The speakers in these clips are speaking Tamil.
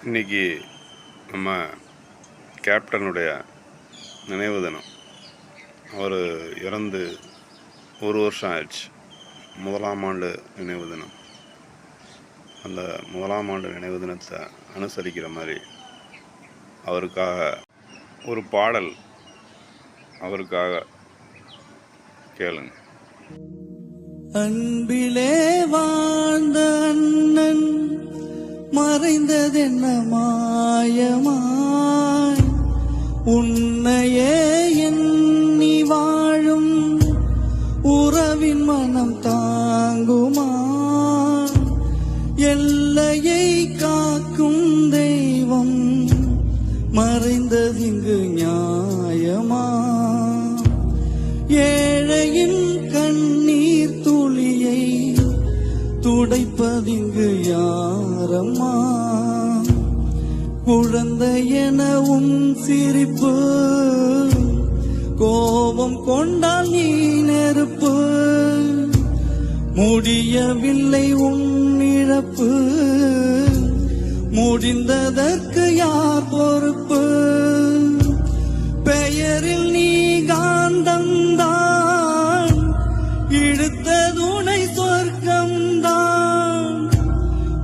இன்றைக்கி நம்ம கேப்டனுடைய நினைவு தினம். அவர் இறந்து 1 வருஷம் ஆயிடுச்சு. 1ஆம் ஆண்டு நினைவு தினம். அந்த 1ஆம் ஆண்டு நினைவு தினத்தை அனுசரிக்கிற மாதிரி அவருக்காக ஒரு பாடல் அவருக்காக கேளுங்க. அன்பிலே வாழ்ந்த அண்ணன் மறைந்ததென்ன மாயமாய், உன்னையே எண்ணி வாழும் உறவின் மனம் தாங்குமா? எல்லையை காக்கும் தெய்வம் மறைந்ததிங்கு நியாயமா? ஏழையின் கண்ணீர் துளியை துடைப்பதிங்கு யாரம்மா? குழந்தையென உன் சிரிப்பு, கோபம் கொண்டால் நீ நெருப்பு. முடியவில்லை உன் இழப்பு, முடிந்ததற்கு யார் பொறுப்பு? பெயரில் நீ காந்தம்தான், இழுத்ததுணை சொர்க்கம்தான்.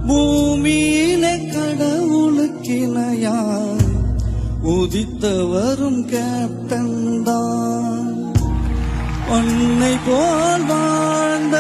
பூமியிலே கடவுளுக்கிணையா உதித்தவரும் கேப்டன் தான். உன்னை போல் வாழ்ந்த